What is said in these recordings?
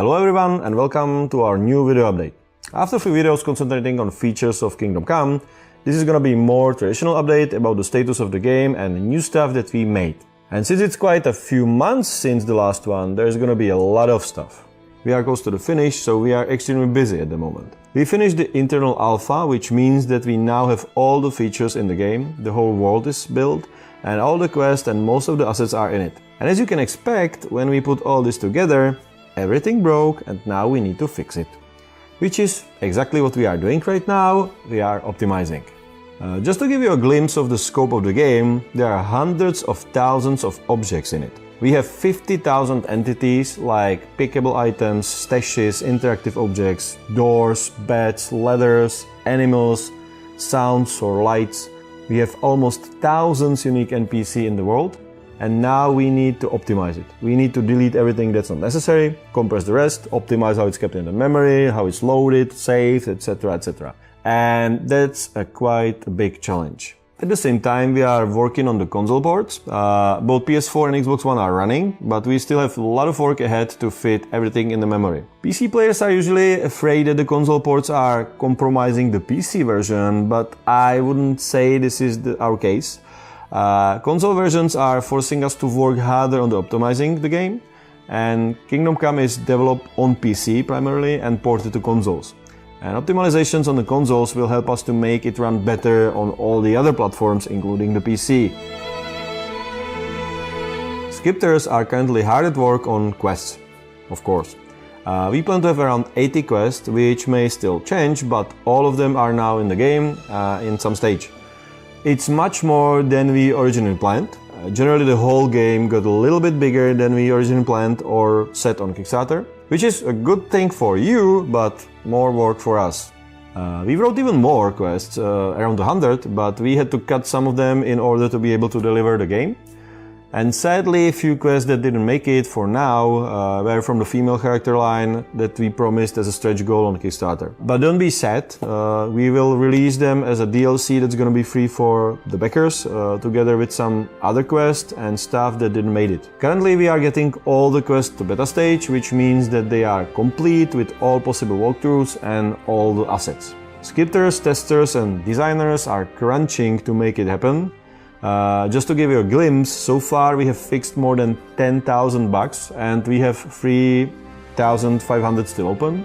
Hello everyone and welcome to our new video update. After a few videos concentrating on features of Kingdom Come, this is gonna be a more traditional update about the status of the game and the new stuff that we made. And since it's quite a few months since the last one, there's gonna be a lot of stuff. We are close to the finish, so we are extremely busy at the moment. We finished the internal alpha, which means that we now have all the features in the game, the whole world is built, and all the quests and most of the assets are in it. And as you can expect, when we put all this together, everything broke and now we need to fix it. Which is exactly what we are doing right now, we are optimizing. Just to give you a glimpse of the scope of the game, there are hundreds of thousands of objects in it. We have 50,000 entities like pickable items, stashes, interactive objects, doors, beds, ladders, animals, sounds or lights. We have almost thousands unique NPC in the world, and now we need to optimize it. We need to delete everything that's not necessary, compress the rest, optimize how it's kept in the memory, how it's loaded, saved, etc, etc. And that's a quite a big challenge. At the same time, we are working on the console ports. Both PS4 and Xbox One are running, but we still have a lot of work ahead to fit everything in the memory. PC players are usually afraid that the console ports are compromising the PC version, but I wouldn't say this is our case. Console versions are forcing us to work harder on the optimizing the game, and Kingdom Come is developed on PC primarily and ported to consoles. And optimizations on the consoles will help us to make it run better on all the other platforms, including the PC. Scripters are currently hard at work on quests, of course. We plan to have around 80 quests, which may still change, but all of them are now in the game in some stage. It's much more than we originally planned. Generally, the whole game got a little bit bigger than we originally planned or set on Kickstarter, which is a good thing for you, but more work for us. We wrote even more quests, around 100, but we had to cut some of them in order to be able to deliver the game. And sadly, a few quests that didn't make it for now were from the female character line that we promised as a stretch goal on Kickstarter. But don't be sad, we will release them as a DLC that's gonna be free for the backers, together with some other quests and stuff that didn't make it. Currently we are getting all the quests to beta stage, which means that they are complete with all possible walkthroughs and all the assets. Scripters, testers and designers are crunching to make it happen. Just to give you a glimpse, so far we have fixed more than 10,000 bugs and we have 3,500 still open.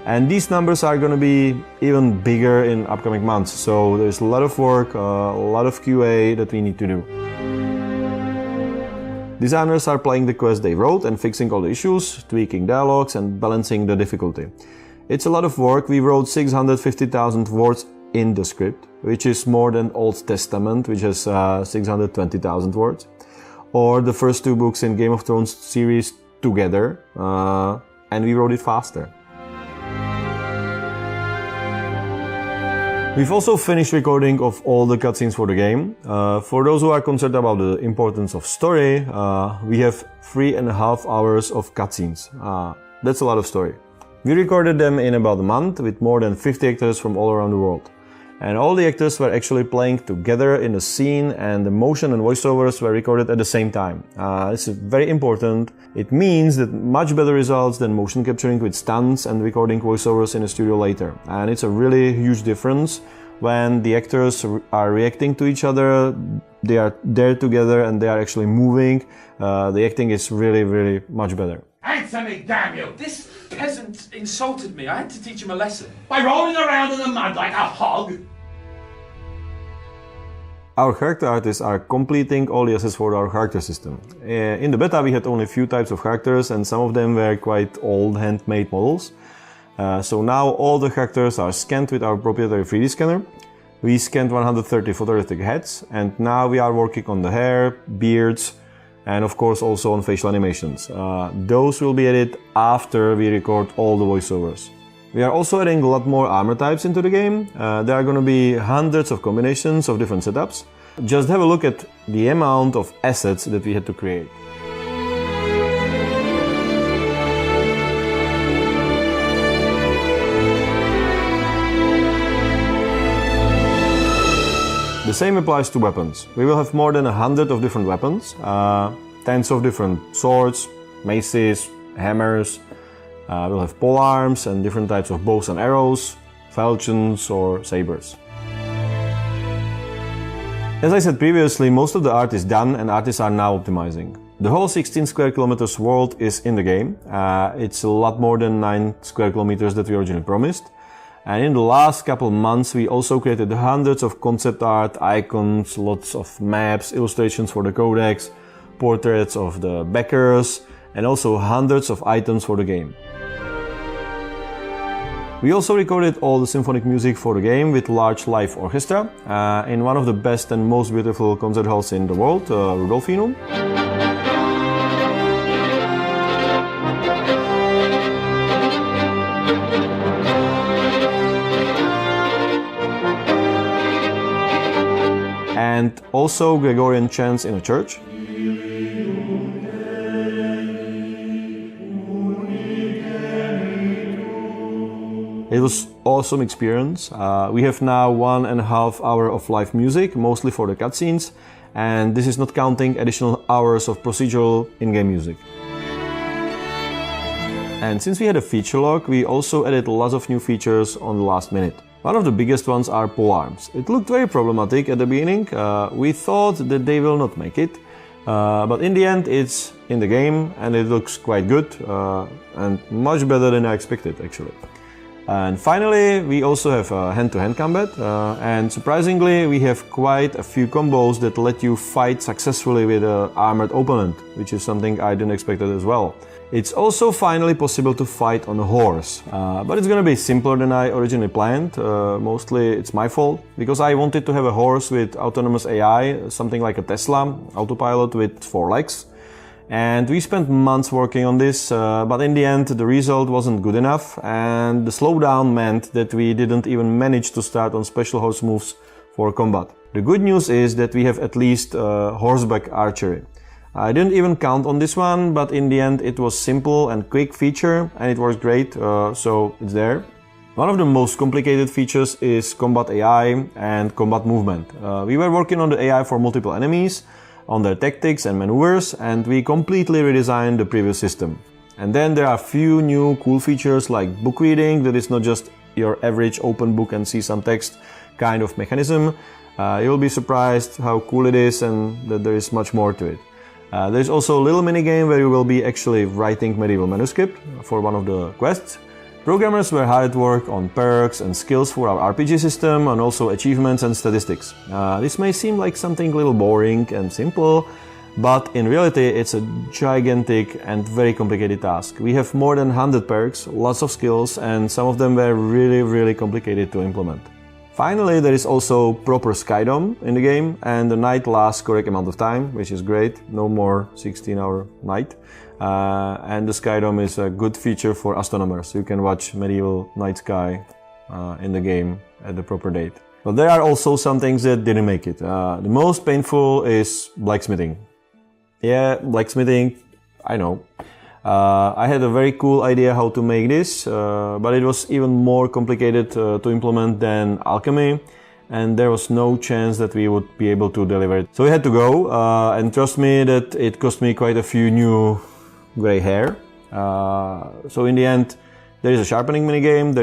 And these numbers are going to be even bigger in upcoming months, so there's a lot of work, a lot of QA that we need to do. Designers are playing the quest they wrote and fixing all the issues, tweaking dialogues and balancing the difficulty. It's a lot of work. We wrote 650,000 words in the script, which is more than Old Testament, which has 620,000 words, or the first two books in Game of Thrones series together, and we wrote it faster. We've also finished recording of all the cutscenes for the game. For those who are concerned about the importance of story, we have 3.5 hours of cutscenes. That's a lot of story. We recorded them in about a month with more than 50 actors from all around the world. And all the actors were actually playing together in a scene, and the motion and voiceovers were recorded at the same time. This is very important. It means that much better results than motion capturing with stunts and recording voiceovers in a studio later. And it's a really huge difference when the actors are reacting to each other, they are there together and they are actually moving. The acting is really, really much better. Answer me, damn you! This peasant insulted me. I had to teach him a lesson. By rolling around in the mud like a hog! Our character artists are completing all the assets for our character system. In the beta we had only a few types of characters and some of them were quite old handmade models. So now all the characters are scanned with our proprietary 3D scanner. We scanned 130 photorealistic heads and now we are working on the hair, beards, and of course also on facial animations. Those will be added after we record all the voiceovers. We are also adding a lot more armor types into the game. There are going to be hundreds of combinations of different setups. Just have a look at the amount of assets that we had to create. The same applies to weapons. We will have more than 100 of different weapons, tens of different swords, maces, hammers, We'll have pole arms and different types of bows and arrows, falchions or sabers. As I said previously, most of the art is done and artists are now optimizing. The whole 16 square kilometers world is in the game. It's a lot more than 9 square kilometers that we originally promised. And in the last couple months, we also created hundreds of concept art, icons, lots of maps, illustrations for the codex, portraits of the backers, and also hundreds of items for the game. We also recorded all the symphonic music for the game with large live orchestra in one of the best and most beautiful concert halls in the world, Rudolfinum. And also Gregorian chants in a church. It was awesome experience. We have now 1.5 hours of live music, mostly for the cutscenes, and this is not counting additional hours of procedural in-game music. And since we had a feature log, we also added lots of new features on the last minute. One of the biggest ones are pole arms. It looked very problematic at the beginning. We thought that they will not make it, but in the end it's in the game and it looks quite good and much better than I expected actually. And finally, we also have hand-to-hand combat, and surprisingly, we have quite a few combos that let you fight successfully with an armored opponent, which is something I didn't expect as well. It's also finally possible to fight on a horse, but it's gonna be simpler than I originally planned. Mostly it's my fault, because I wanted to have a horse with autonomous AI, something like a Tesla autopilot with 4 legs. And we spent months working on this, but in the end the result wasn't good enough, and the slowdown meant that we didn't even manage to start on special horse moves for combat. The good news is that we have at least horseback archery. I didn't even count on this one, but in the end it was simple and quick feature and it works great, so it's there. One of the most complicated features is combat AI and combat movement. We were working on the AI for multiple enemies, on their tactics and maneuvers, and we completely redesigned the previous system. And then there are a few new cool features like book reading, that is not just your average open book and see some text kind of mechanism. You'll be surprised how cool it is and that there is much more to it. There's also a little mini game where you will be actually writing medieval manuscript for one of the quests. Programmers were hard at work on perks and skills for our RPG system and also achievements and statistics. This may seem like something a little boring and simple, but in reality it's a gigantic and very complicated task. We have more than 100 perks, lots of skills, and some of them were really complicated to implement. Finally, there is also proper skydom in the game, and the night lasts correct amount of time, which is great. No more 16-hour night. And the skydom is a good feature for astronomers. You can watch medieval night sky in the game at the proper date. But there are also some things that didn't make it. The most painful is blacksmithing. Yeah, blacksmithing, I know. I had a very cool idea how to make this, but it was even more complicated to implement than alchemy, and there was no chance that we would be able to deliver it. So we had to go, and trust me that it cost me quite a few new gray hair. So in the end, there is a sharpening minigame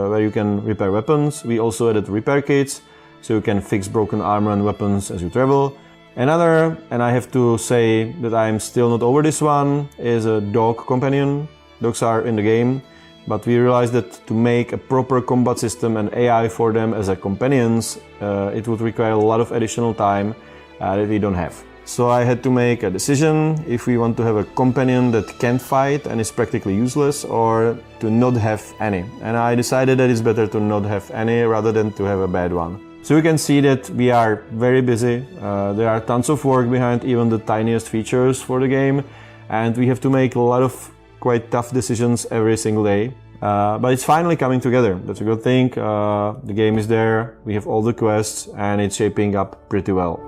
where you can repair weapons. We also added repair kits, so you can fix broken armor and weapons as you travel. Another, and I have to say that I'm still not over this one, is a dog companion. Dogs are in the game, but we realized that to make a proper combat system and AI for them as a companions, it would require a lot of additional time that we don't have. So I had to make a decision if we want to have a companion that can't fight and is practically useless, or to not have any. And I decided that it's better to not have any rather than to have a bad one. So you can see that we are very busy. There are tons of work behind even the tiniest features for the game, and we have to make a lot of quite tough decisions every single day. But it's finally coming together. That's a good thing. The game is there, we have all the quests, and it's shaping up pretty well.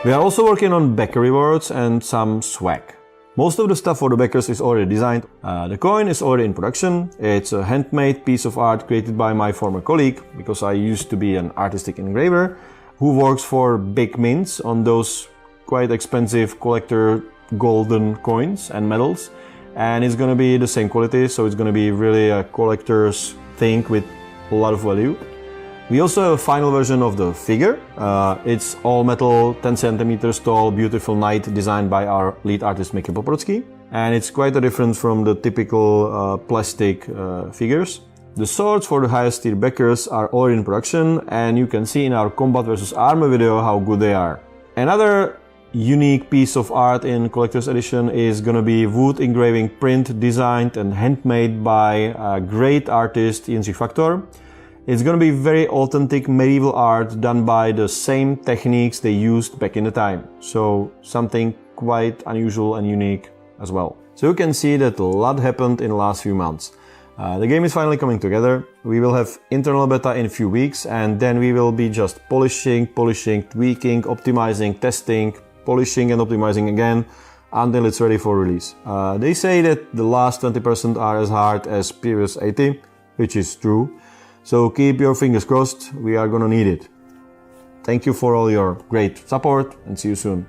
We are also working on backer rewards and some swag. Most of the stuff for the backers is already designed. The coin is already in production. It's a handmade piece of art created by my former colleague, because I used to be an artistic engraver who works for big mints on those quite expensive collector golden coins and medals. and it's gonna be the same quality, so it's gonna be really a collector's thing with a lot of value. We also have a final version of the figure. It's all metal, 10 centimeters tall, beautiful knight designed by our lead artist Mickey Poprotsky. And it's quite a difference from the typical plastic figures. The swords for the highest tier backers are already in production, and you can see in our combat versus armor video how good they are. Another unique piece of art in collector's edition is gonna be wood engraving print designed and handmade by a great artist Jindřich Faktor. It's gonna be very authentic medieval art done by the same techniques they used back in the time. So something quite unusual and unique as well. So you can see that a lot happened in the last few months. The game is finally coming together. We will have internal beta in a few weeks, and then we will be just polishing, tweaking, optimizing, testing, polishing and optimizing again until it's ready for release. They say that the last 20% are as hard as previous 80, which is true. So keep your fingers crossed, we are gonna need it. Thank you for all your great support and see you soon.